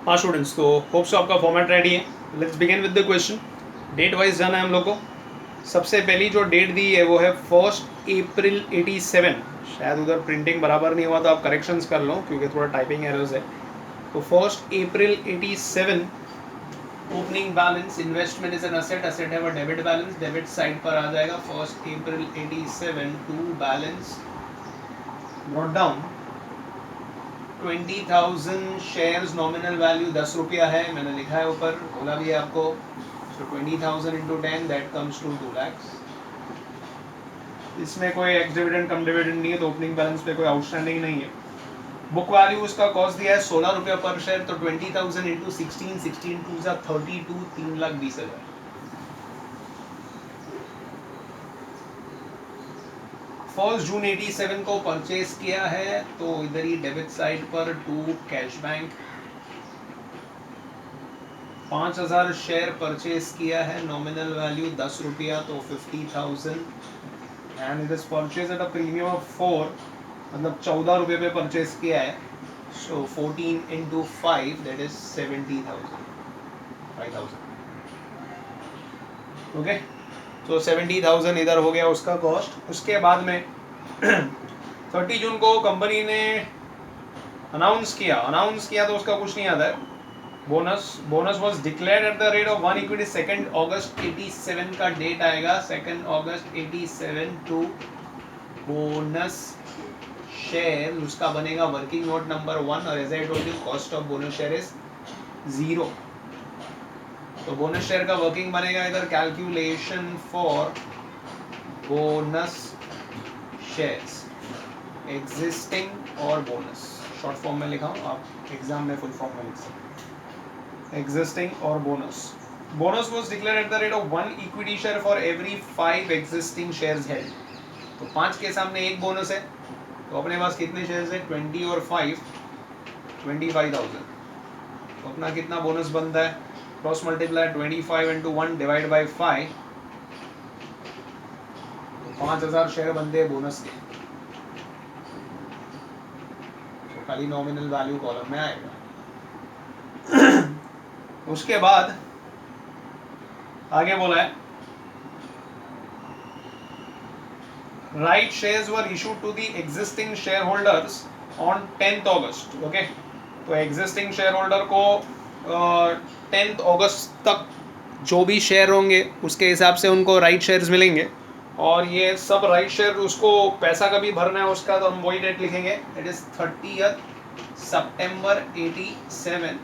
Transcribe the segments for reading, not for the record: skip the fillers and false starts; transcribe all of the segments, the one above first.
हाँ स्टूडेंट्स, तो hope so आपका फॉर्मेट रेडी है. Let's begin with the question. Date wise जाना है हम लोग को. सबसे पहली जो डेट दी है वो है 1 अप्रैल 87. शायद उधर प्रिंटिंग बराबर नहीं हुआ तो आप करेक्शंस कर लो क्योंकि थोड़ा टाइपिंग एरर्स है. तो 1 April 87. Opening balance investment is an asset. Asset है वो डेबिट बैलेंस. डेबिट साइड पर आ जाएगा 1 April 87 to balance brought down 20,000 shares. Nominal value 10 रुपया है, मैंने लिखा है ऊपर, बोला भी है आपको. So 20,000 into 10 that comes to 2 lakhs. इसमें कोई एक्स डिविडेंड कम डिविडेंड नहीं है तो ओपनिंग बैलेंस पे कोई आउटस्टैंडिंग नहीं है. बुक वैल्यू उसका कॉस्ट दिया है 16 रुपया पर शेयर. तो 20,000 इंटू 16, 16 टू जा 32, 3,20,000. फर्स्ट जून 87 को परचेज किया है तो इधर ही डेबिट साइड पर to cash bank 5,000 share purchase किया है. नॉमिनल वैल्यू 10 रुपया तो 50,000 and it is purchase at a premium of 4, मतलब 14 रुपये पे परचेज किया है. So 14 into 5 that is 70,000, 5,000. Okay, तो 70,000 इधर हो गया उसका कॉस्ट. उसके बाद में 30 जून को कंपनी ने अनाउंस किया तो उसका कुछ नहीं आता है. Bonus was declared at the rate of 1 equity. 2 अगस्त 87 का डेट आएगा. 2 अगस्त 87 टू बोनस शेयर उसका बनेगा वर्किंग नोट नंबर 1. और as I told you cost of bonus share is 0. तो बोनस शेयर का वर्किंग बनेगा इधर calculation for bonus shares existing और बोनस. शॉर्ट फॉर्म में लिखा हूँ, आप एग्जाम में फुल फॉर्म में लिख सकते. एग्जिस्टिंग और bonus. Bonus was declared at the rate of 1 equity share for every 5 existing shares held. तो 5 के सामने एक बोनस है तो अपने पास कितने शेयर्स है? 20 और 5, 25,000. तो अपना कितना बोनस बनता है? Cross multiply 25 into 1 divide by 5. तो 5,000 शेयर बनते हैं बोनस के. तो खाली नॉमिनल वैल्यू कॉलम में आएगा. उसके बाद आगे बोला है right shares were issued to the existing share holders on 10 August. Okay, तो एग्जिस्टिंग शेयर होल्डर को 10 अगस्त तक जो भी शेयर होंगे उसके हिसाब से उनको राइट शेयर्स मिलेंगे. और ये सब राइट शेयर उसको पैसा कभी भरना है उसका तो हम वही डेट लिखेंगे. It is 30 September 87.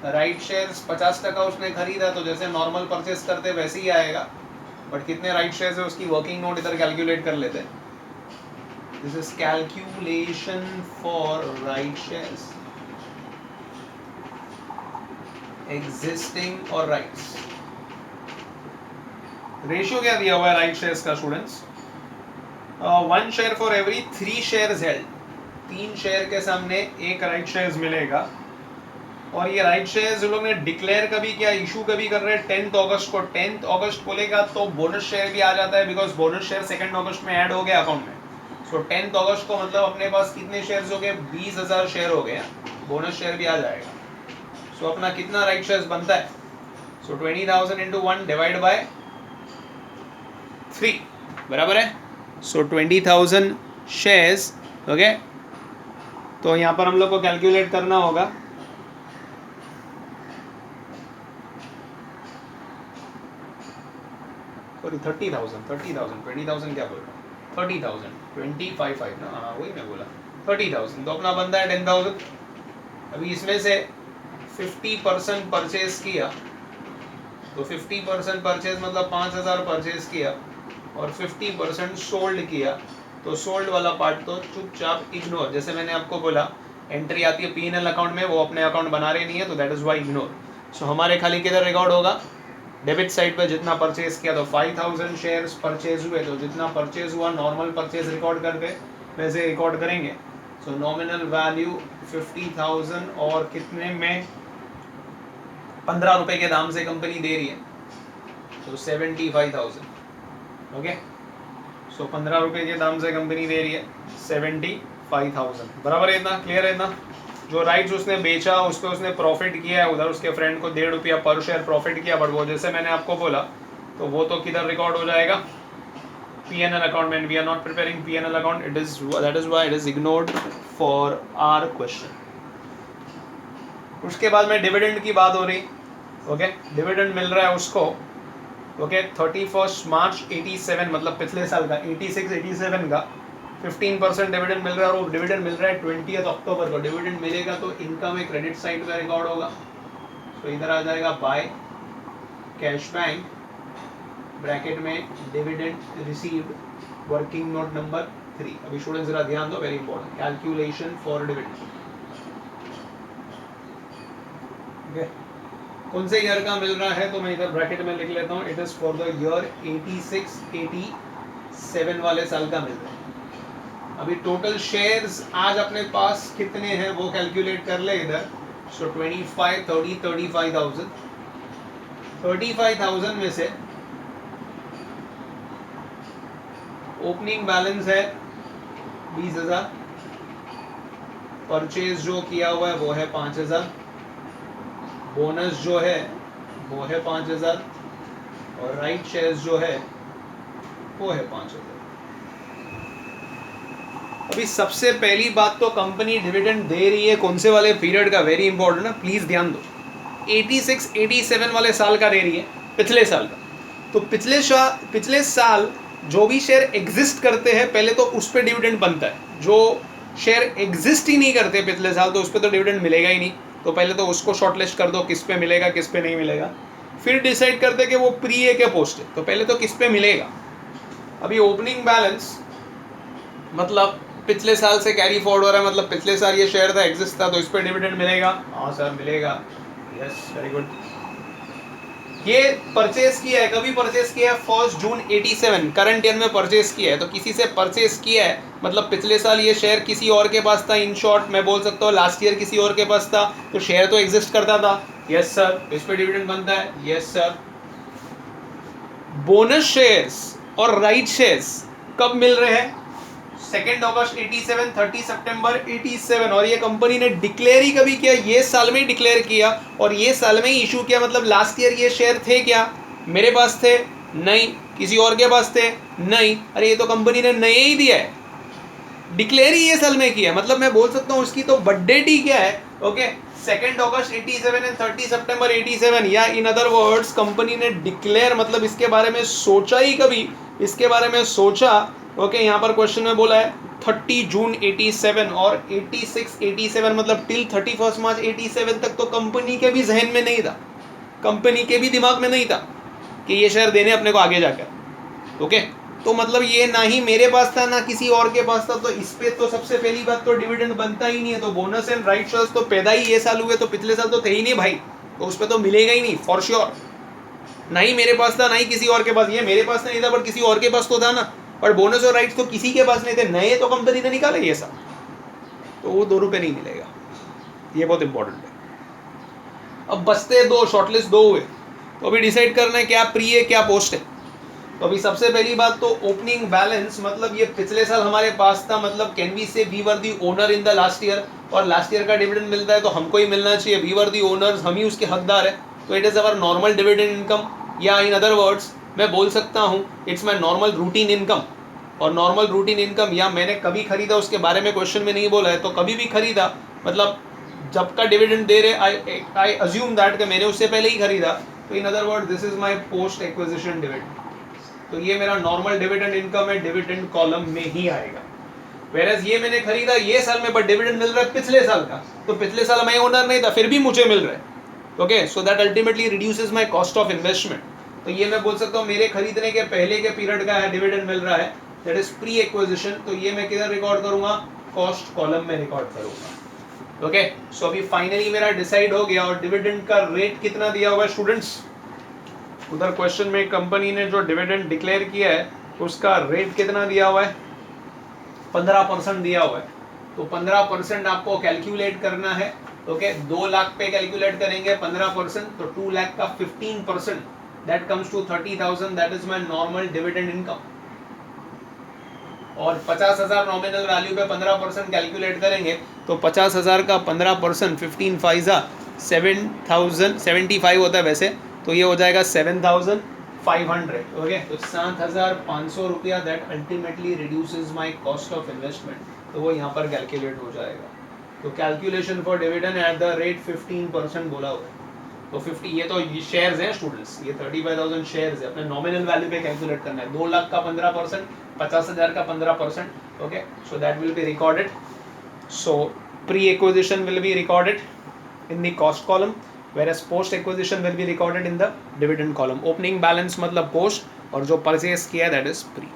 Right shares 50% उसने खरीदा तो जैसे नॉर्मल परचेस करते वैसे ही आएगा. बट कितने राइट शेयर्स है उसकी वर्किंग नोट इधर कैलकुलेट कर लेते हैं. This is calculation for right shares existing और राइट्स. रेशियो क्या दिया हुआ है राइट शेयर्स का students? 1 share for every 3 shares held. 3 share के सामने एक राइट शेयर्स मिलेगा. और ये राइट शेयर्स लोग ने डिक्लेयर कभी किया, इशू कभी कर रहे हैं 10 अगस्त को. 10 अगस्त बोलेगा तो बोनस शेयर भी आ जाता है बिकॉज बोनस शेयर 2 अगस्त में ऐड हो गया अकाउंट में. सो 10 अगस्त को मतलब अपने पास कितने शेयर्स हो गए? 20,000 शेयर हो गए. बोनस शेयर भी आ जाएगा. सो अपना कितना राइट शेयर्स बनता है? सो 20,000 इंटू 1 डिवाइड बाय 3 बराबर है. सो 20,000 शेयर्स. ओके, तो यहाँ पर हम लोग को कैलकुलेट करना होगा. सॉरी 30,000 20,000 क्या बोल रहा हूँ? 30,000 25 ना, हाँ वही मैं बोला 30,000. तो अपना बनता है 10,000. अभी इसमें से 50% परचेज किया तो 50% परचेज मतलब 5,000 परचेज किया और 50% सोल्ड किया. तो सोल्ड वाला पार्ट तो चुपचाप इग्नोर. जैसे मैंने आपको बोला एंट्री आती है P&L अकाउंट में, वो अपने अकाउंट बना रहे नहीं है तो दैट इज वाई इग्नोर. सो हमारे खाली किधर रिकॉर्ड होगा? डेबिट साइड पे जितना परचेज किया तो 5,000 शेयर्स परचेज हुए तो जितना परचेज हुआ नॉर्मल परचेज रिकॉर्ड करते वैसे रिकॉर्ड करेंगे. सो नॉमिनल वैल्यू 50,000 और कितने में? 15 रुपए के दाम से कंपनी दे रही है तो 75,000. ओके, सो 15 रुपए के दाम से कंपनी दे रही है 75,000. बराबर है इतना? क्लियर है इतना? जो राइट्स उसने बेचा उस पर उसने प्रॉफिट किया है, उधर उसके फ्रेंड को ₹1.5 पर शेयर प्रॉफिट किया, बट वो जैसे मैंने आपको बोला तो वो तो किधर रिकॉर्ड हो जाएगा, P&L account. When we are not preparing P&L account, that is why it is ignored for our question. उसके बाद में डिविडेंड की बात हो रही, ओके, डिविडेंड मिल रहा है उसको, ओके, 31 मार्च 87 मतलब पिछले साल का 86-87 का 15% डिविडेंड मिल रहा है, और वो डिविडेंड मिल रहा है 20 अक्टूबर को। डिविडेंड मिलेगा तो इनकम में क्रेडिट साइड पे रिकॉर्ड होगा, तो इधर आ जाएगा बाय कैश बैंक ब्रैकेट में dividend received working note number 3। अभी स्टूडेंट जरा ध्यान दो, very important, calculation for dividend. Okay, कौन से ईयर का मिल रहा है तो मैं इधर ब्रैकेट में लिख लेता हूँ, it is for the year 86-87 वाले साल का मिल रहा है। अभी टोटल शेयर्स आज अपने पास कितने हैं वो कैलकुलेट कर ले इधर। सो 25, 30, 35,000। 35,000 में से ओपनिंग बैलेंस है 20,000, परचेज जो किया हुआ है वो है 5,000, बोनस जो है वो है 5,000, और राइट शेयर्स जो है वो है 5,000। अभी सबसे पहली बात तो कंपनी डिविडेंड दे रही है कौन से वाले पीरियड का, वेरी इंपॉर्टेंट है, प्लीज ध्यान दो। 86-87 वाले साल का दे रही है, पिछले साल का। तो पिछले साल जो भी शेयर एग्जिस्ट करते हैं पहले तो उस पर डिविडेंड बनता है। जो शेयर एग्जिस्ट ही नहीं करते पिछले साल तो उस पर तो डिविडेंड मिलेगा ही नहीं। तो पहले तो उसको शॉर्टलिस्ट कर दो, किस पे मिलेगा किस पे नहीं मिलेगा, फिर डिसाइड करते कि वो प्री है क्या पोस्ट है। तो पहले तो किस पे मिलेगा। अभी ओपनिंग बैलेंस मतलब पिछले साल से कैरी फॉरवर्ड हो रहा है, मतलब पिछले साल ये शेयर था, एग्जिस्ट था, तो इस पर डिविडेंड मिलेगा। हाँ सर मिलेगा, यस वेरी गुड। ये परचेस किया है, कभी परचेस किया है 1 जून 87, करंट ईयर में परचेस किया है। तो किसी से परचेस किया है मतलब पिछले साल ये शेयर किसी और के पास था। इन शॉर्ट मैं बोल सकता हूँ लास्ट ईयर किसी और के पास था, तो शेयर तो एग्जिस्ट करता था, यस सर, इस पे डिविडेंड बनता है, यस सर। बोनस शेयर्स और राइट शेयर्स कब मिल रहे हैं, 2 अगस्त 87, 30 सितंबर 87, और ये कंपनी ने डिक्लेयर ही कभी किया, ये साल में ही डिक्लेयर किया और ये साल में ही इशू किया। मतलब लास्ट ईयर ये शेयर थे क्या, मेरे पास थे नहीं, किसी और के पास थे नहीं, अरे ये तो कंपनी ने नए ही दिया है, डिक्लेयर ही ये साल में किया। मतलब मैं बोल सकता हूँ उसकी तो बर्थडे ही क्या है, ओके, 2 अगस्त 87 एंड 30 सितंबर 87, या इन अदर वर्ड्स कंपनी ने डिक्लेयर मतलब इसके बारे में सोचा ही कभी, इसके बारे में सोचा, ओके। यहाँ पर क्वेश्चन में बोला है 30 जून 87 और 86-87 मतलब टिल 31 मार्च 87 तक तो कंपनी के भी जहन में नहीं था, कंपनी के भी दिमाग में नहीं था कि ये शेयर देने अपने को आगे जाकर, ओके। तो मतलब ये ना ही मेरे पास था ना किसी और के पास था, तो इस पे तो सबसे पहली बात तो डिविडेंड बनता ही नहीं है। तो बोनस एंड राइट शेयर्स तो पैदा ही ये साल हुए, तो पिछले साल तो थे ही नहीं भाई, तो उस पर तो मिलेगा ही नहीं फॉर श्योर। ना ही मेरे पास था ना ही किसी और के पास, ये मेरे पास नहीं था पर किसी और के पास तो था ना, पर बोनस और राइट्स तो किसी के पास नहीं थे, नए तो कंपनी ने निकाले ये सब, तो वो ₹2 नहीं मिलेगा, ये बहुत इंपॉर्टेंट है। अब बचते दो, शॉर्टलिस्ट 2 हुए, तो अभी डिसाइड करना है क्या प्री है क्या पोस्ट है। तो अभी सबसे पहली बात तो ओपनिंग बैलेंस, मतलब ये पिछले साल हमारे पास था, मतलब can we say we were the owner in the last year, और लास्ट ईयर का डिविडेंड मिलता है तो हमको ही मिलना चाहिए, वी वर दी ओनर्स, हम ही उसके हकदार है, तो it is our normal dividend income, या इन अदर वर्ड्स मैं बोल सकता हूँ it's my normal routine income. और नॉर्मल रूटीन इनकम या मैंने कभी खरीदा उसके बारे में क्वेश्चन में नहीं बोला है, तो कभी भी खरीदा मतलब जब का डिविडेंड दे रहे, आई अज्यूम दैट कि मैंने उससे पहले ही खरीदा, तो in other word this is my post acquisition dividend, तो ये मेरा नॉर्मल डिविडेंड इनकम है, डिविडेंड कॉलम में ही आएगा। वेरएज ये मैंने खरीदा ये साल में बट डिविडेंड मिल रहा है पिछले साल का, तो पिछले साल मैं ओनर नहीं था फिर भी मुझे मिल रहा है, okay. So that ultimately reduces my cost of investment. तो ये मैं बोल सकता हूँ मेरे खरीदने के पहले के पीरियड का है डिविडेंड मिल रहा है, दैट इज प्री एक्विजिशन, तो ये मैं किधर रिकॉर्ड करूंगा, कॉस्ट कॉलम में रिकॉर्ड करूंगा, ओके। सो अभी फाइनली मेरा डिसाइड हो गया, और डिविडेंड का रेट कितना दिया हुआ है स्टूडेंट्स, उधर क्वेश्चन में कंपनी ने जो डिविडेंड डिक्लेयर किया है उसका रेट कितना दिया हुआ है, 15% दिया हुआ है। तो 15% आपको कैलकुलेट करना है, ओके। 2 लाख पे कैलकुलेट करेंगे 15%, तो 2 लाख का 15% that comes to 30,000, that is my normal dividend income. और 50,000 नॉमिनल वैल्यू पे 15% कैलकुलेट करेंगे तो 50,000 का 15% 15 फाइजा 7,075 होता है वैसे, तो ये हो जाएगा 7,500। ओके, तो 7,500 रुपया that ultimately reduces my cost of investment, तो वो यहाँ पर कैलकुलेट हो जाएगा। तो calculation for dividend at the rate 15% बोला हुआ है। तो 50, ये तो शेयर्स हैं स्टूडेंट्स, ये 35,000 शेयर्स है, अपने नॉमिनल वैल्यू पे कैलकुलेट करना है। 2 लाख का 15%, 50,000 का 15%। Okay, so that will be recorded. So pre acquisition will be recorded in the cost column, whereas post acquisition will be recorded in the dividend column. Opening balance मतलब post और जो purchase किया that is pre.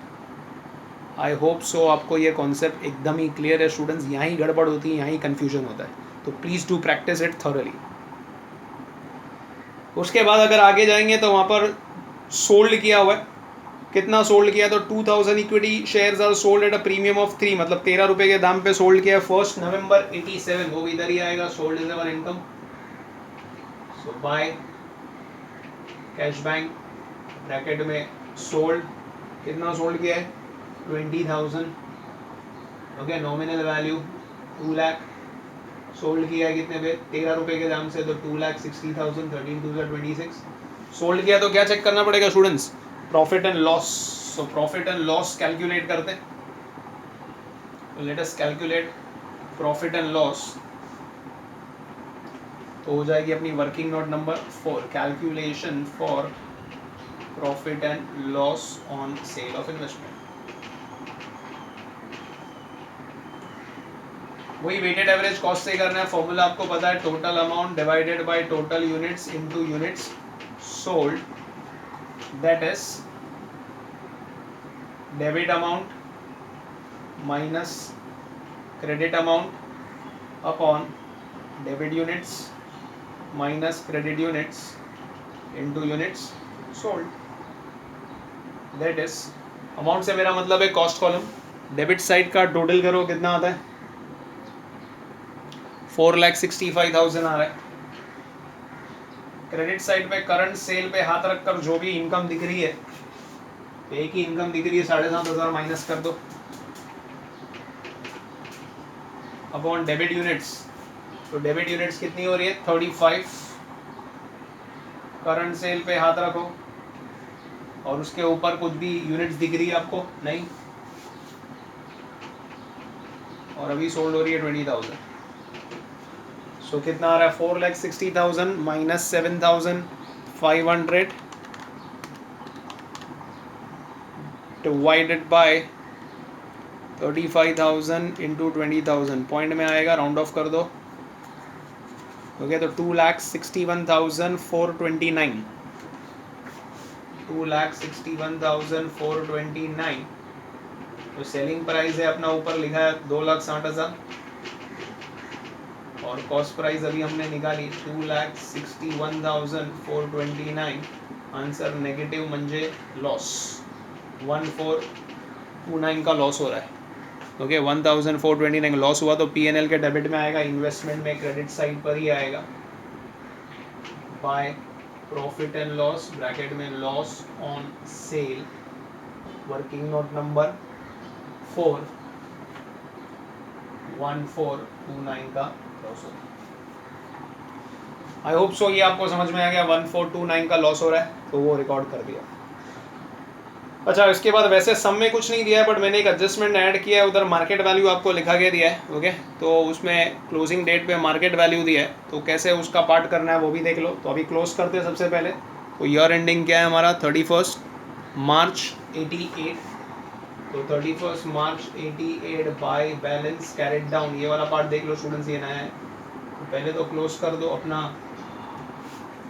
I hope so आपको ये concept एकदम ही clear है students. यहाँ ही गड़बड़ होती है, यहाँ ही कन्फ्यूजन होता है, तो please do practice it thoroughly. उसके बाद अगर आगे जाएंगे तो वहाँ पर सोल्ड किया हुआ है, कितना सोल्ड किया, तो 2,000 equity shares are sold at a premium of 3, मतलब 13 रुपये के दाम पे सोल्ड किया 1 नवंबर 87, वो इधर ही आएगा, sold is our income. So by cash bank bracket में सोल्ड, कितना सोल्ड किया है 20,000। Okay, nominal value 2 lakh, sold किया है कितने पे 13 रुपये के दाम से, तो 2,60,000, 13 2 26 सोल्ड किया। तो क्या चेक करना पड़ेगा students, profit and loss. So profit and loss calculate करते हैं, let us calculate profit and loss. तो हो जाएगी अपनी working note number 4, calculation for profit and loss on cell of investment. वही वेटेड एवरेज कॉस्ट से करना है, फॉर्मूला आपको पता है, total amount divided by total units into units sold, that is debit amount minus credit amount upon debit units minus credit units into units sold, that is amount से मेरा मतलब है कॉस्ट कॉलम। डेबिट साइड का total करो कितना आता है, 4,65,000 आ रहा है। क्रेडिट साइड पे करंट सेल पे हाथ रखकर जो भी इनकम दिख रही है, एक ही इनकम दिख रही है 7,500 माइनस कर दो अपॉन डेबिट यूनिट्स। तो डेबिट यूनिट्स कितनी हो रही है 35, करंट सेल पे हाथ रखो और उसके ऊपर कुछ भी यूनिट्स दिख रही है आपको नहीं, और अभी सोल्ड हो रही है 20,000। सो कितना आ रहा है 4,60,000 minus 7,500 divided by 35,000 into 20,000, point में आएगा, राउंड ऑफ कर दो। ओके, तो 2,61,429, 2,61,429। तो सेलिंग प्राइस है अपना ऊपर लिखा है 2,60,000 और कॉस्ट प्राइस अभी हमने निकाली 2,61,429। आंसर नेगेटिव म्हणजे लॉस 1,429 का लॉस हो रहा है। ओके, 1,429 लॉस हुआ तो पीएनएल के डेबिट में आएगा, इन्वेस्टमेंट में क्रेडिट साइड पर ही आएगा। By profit and loss bracket में loss on sale, working note number 4, 1,429 का लॉस हो रहा है। आई होप सो ये आपको समझ में आ गया, 1,429 का लॉस हो रहा है, तो वो रिकॉर्ड कर दिया। अच्छा, इसके बाद वैसे सम में कुछ नहीं दिया है, बट मैंने एक एडजस्टमेंट ऐड किया है, उधर मार्केट वैल्यू आपको लिखा के दिया है। ओके, तो उसमें क्लोजिंग डेट पे मार्केट वैल्यू दिया है, तो कैसे उसका पार्ट करना है वो भी देख लो। तो अभी क्लोज करते हैं सबसे पहले। तो ईयर एंडिंग क्या है हमारा 31 मार्च 88, तो 31 March 88 by balance carried down, ये वाला पार्ट देख लो स्टूडेंट्स, ये नया है। तो पहले तो क्लोज कर दो अपना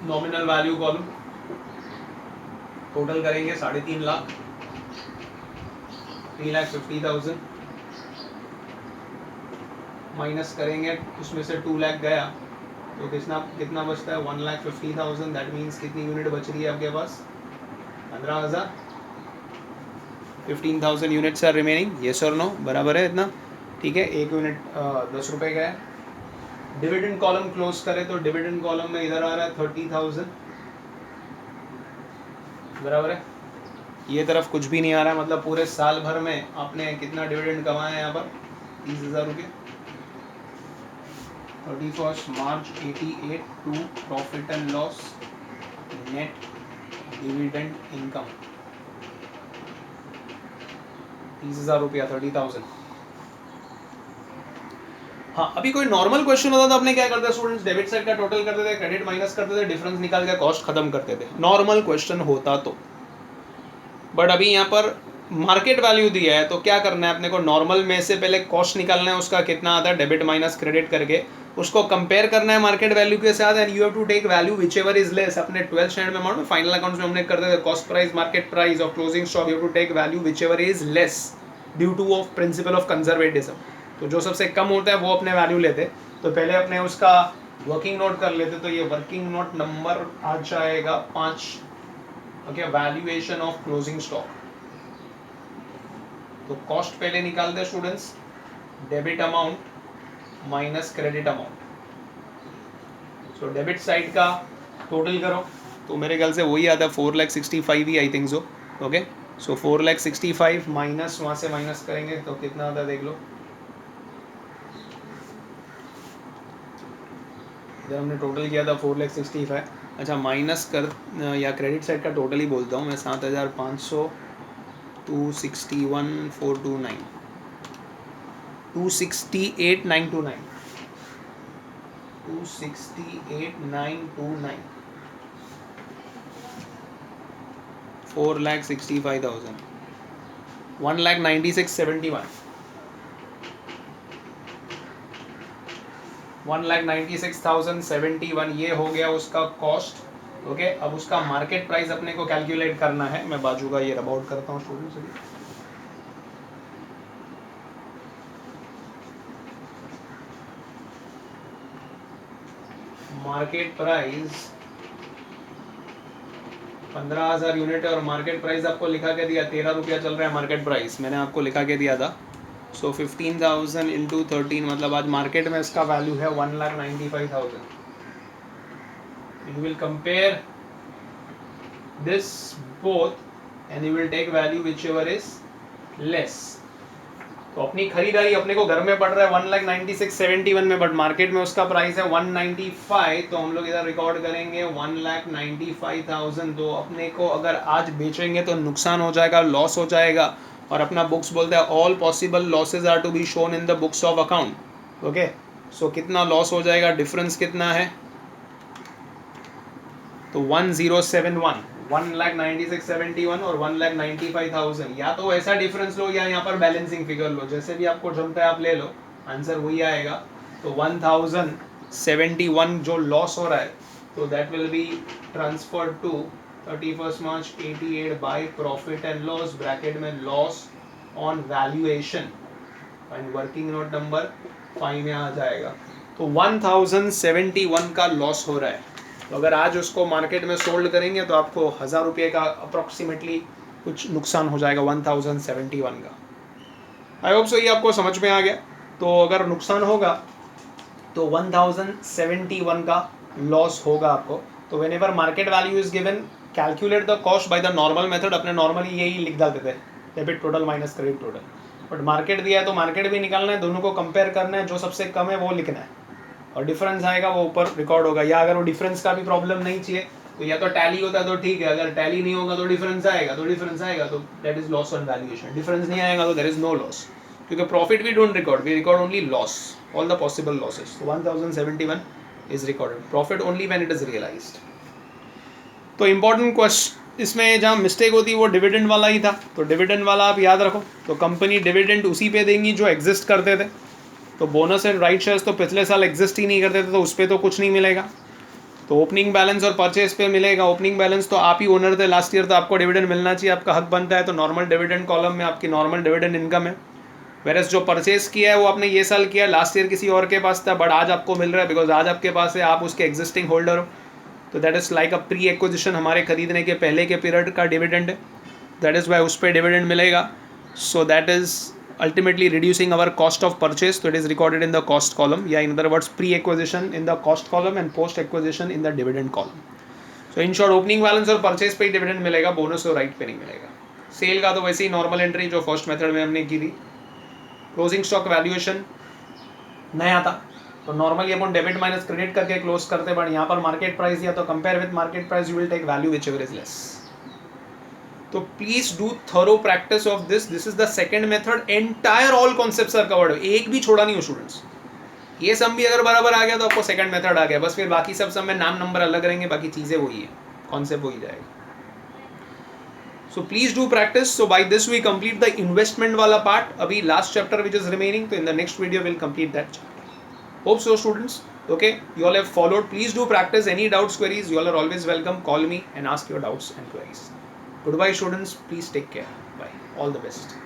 नॉमिनल वैल्यू कॉलम, टोटल करेंगे 3.5 लाख, 3,50,000 माइनस करेंगे, उसमें से 2 लाख गया तो कितना बचता है 1,50,000। दैट मीन्स कितनी यूनिट बच रही है आपके पास 15,000, 15,000 यूनिट्स आर रिमेनिंग, येस और नो, बराबर है इतना, ठीक है। एक यूनिट 10 रुपये का है। डिविडेंड कॉलम क्लोज करें तो डिविडेंड कॉलम में इधर आ रहा है 30,000, बराबर है। ये तरफ कुछ भी नहीं आ रहा है, मतलब पूरे साल भर में आपने कितना डिविडेंड कमाया है यहाँ पर 30,000 रुपये। 31 March 88 to profit and loss net dividend income 30,000 रुपया 30,000। हाँ, अभी कोई नॉर्मल क्वेश्चन होता तो अपने क्या करते स्टूडेंट्स, डेबिट साइड का टोटल करते थे, क्रेडिट माइनस करते थे, डिफरेंस निकाल के कॉस्ट खत्म करते थे, नॉर्मल क्वेश्चन होता तो। बट अभी यहाँ पर मार्केट वैल्यू दिया है तो क्या करना है अपने को, नॉर्मल में से पहले कॉस्ट निकालना है उसका कितना आता है, डेबिट माइनस क्रेडिट करके उसको कंपेयर करना है मार्केट वैल्यू के साथ, and you have to take value whichever is less. अपने 12th स्टैंडर्ड में मालूम है फाइनल अकाउंट्स में हमने करते थे कॉस्ट प्राइस मार्केट प्राइस और closing stock, you have to take value whichever is less due to of principle of conservatism. तो जो सबसे कम होता है वो अपने वैल्यू लेते, तो पहले अपने उसका वर्किंग नोट कर लेते, तो ये वर्किंग नोट नंबर आ जाएगा 5। Okay, valuation of closing stock. तो कॉस्ट पहले निकालते हैं students, debit amount minus credit amount. So debit side का टोटल करो तो मेरे ख्याल से वही आता है 4,65,000 ही I think so. Okay, so 4,65,000 minus वहाँ से माइनस करेंगे तो कितना आता है देख लो। इधर हमने टोटल किया था 4,65,000। अच्छा, माइनस कर या क्रेडिट साइड का टोटल ही बोलता हूँ मैं, 7,500 261,429 268,929 268,929 4,65,000 1,96,71 1,96,071 ये हो गया उसका कॉस्ट। ओके, अब उसका मार्केट प्राइस अपने को कैलकुलेट करना है। मैं बाजू का ये रब आउट करता हूँ स्टूडेंट्स। मार्केट प्राइस 15,000 यूनिट है और मार्केट प्राइस आपको लिखा के दिया 13 रुपया चल रहा है मार्केट प्राइस, मैंने आपको लिखा के दिया था। सो 15,000 इंटू 13 मतलब आज मार्केट में इसका वैल्यू है 1,95,000। You will compare this both and you will take value whichever is less। तो अपनी खरीदारी अपने को घर में पड़ रहा है 1,96,71 में, बट मार्केट में उसका प्राइस है 195, तो हम लोग इधर रिकॉर्ड करेंगे 1,95,000। तो अपने को अगर आज बेचेंगे तो नुकसान हो जाएगा, लॉस हो जाएगा, और अपना बुक्स बोलता है all possible losses are to be shown in the books of account. Okay, so कितना लॉस हो जाएगा, डिफरेंस कितना है, तो 1071 1,96,71 और 1,95,000। या तो ऐसा डिफरेंस लो या यहाँ पर बैलेंसिंग फिगर लो, जैसे भी आपको जमता है आप ले लो, आंसर वही आएगा। तो 1,071 जो लॉस हो रहा है तो that will be transferred to 31 March 88 by profit and loss, bracket में loss on valuation and working note number 5 में आ जाएगा। तो 1,071 का लॉस हो रहा है, तो अगर आज उसको मार्केट में सोल्ड करेंगे तो आपको 1,000 रुपये का अप्रॉक्सीमेटली कुछ नुकसान हो जाएगा 1,071 का। आई होप सो ये आपको समझ में आ गया। तो अगर नुकसान होगा तो 1,071 का लॉस होगा आपको। तो when ever market value is given calculate the cost by the normal method. अपने नॉर्मली यही लिख डालते थे, debit total minus credit total, but market दिया है तो मार्केट भी निकालना है, दोनों को कंपेयर करना है, जो सबसे कम है वो लिखना है और डिफरेंस आएगा वो ऊपर रिकॉर्ड होगा। या अगर वो डिफरेंस का भी प्रॉब्लम नहीं चाहिए तो या तो टैली होता तो ठीक है, अगर टैली नहीं होगा तो डिफरेंस आएगा, तो that is loss on valuation. Difference नहीं आएगा तो देयर इज नो लॉस, क्योंकि profit we don't record, we record only loss, all the possible losses. 1,071 is recorded, profit only when it is realised. तो important question इसमें जहाँ mistake होती है वो डिविडेंड वाला ही था, तो डिविडेंड वाला आप याद रखो। तो कंपनी डिविडेंड उसी पे देंगी जो एग्जिस्ट करते थे, तो बोनस एंड राइट शेयर्स तो पिछले साल एग्जिस्ट ही नहीं करते थे, तो उस पर तो कुछ नहीं मिलेगा। तो ओपनिंग बैलेंस और परचेज पे मिलेगा। ओपनिंग बैलेंस तो आप ही ओनर थे लास्ट ईयर, तो आपको डिविडेंड मिलना चाहिए, आपका हक बनता है, तो नॉर्मल डिविडेंड कॉलम में आपकी नॉर्मल डिविडेंड इनकम है। वेरस जो परचेज किया है वो आपने ये साल किया, लास्ट ईयर किसी और के पास था, बट आज आपको मिल रहा है बिकॉज आज आपके पास है, आप उसके एग्जिस्टिंग होल्डर हो। तो that is like a pre acquisition, हमारे खरीदने के पहले के पीरियड का डिविडेंड है, दैट इज़ वाई उस पर डिविडेंड मिलेगा। So that is ultimately reducing our cost of purchase, so it is recorded in the cost column, yeah, in other words pre-acquisition in the cost column and post-acquisition in the dividend column. So in short, opening balance और purchase पे ही dividend मिलेगा, bonus और right पे नहीं मिलेगा। Cell का तो वैसे ही नॉर्मल एंट्री जो फर्स्ट मेथड में हमने की थी. क्लोजिंग स्टॉक वैल्यूएशन नया था तो नॉर्मली अपन डेबिट माइनस क्रेडिट करके क्लोज करते, बट यहाँ पर मार्केट प्राइस या तो compare with market price you will take value whichever is less. तो please do thorough practice of this. This is the second method. Entire all concepts are covered, एक भी छोड़ा नहीं हो स्टूडेंट्स. ये सब भी अगर बराबर आ गया तो आपको सेकंड मेथड आ गया. बस फिर बाकी सब में नाम नंबर अलग रहेंगे, बाकी चीजें वही है, कॉन्सेप्ट वही जाएगा. So please do practice. So by this we complete the investment wala part. Abhi last chapter which is remaining. So in the next video we'll complete that chapter. Hope so students. Okay, you all have followed. Please do practice. Any doubts, queries, you all are always welcome. Call me and ask your doubts and queries. Goodbye students. Please take care. Bye. All the best.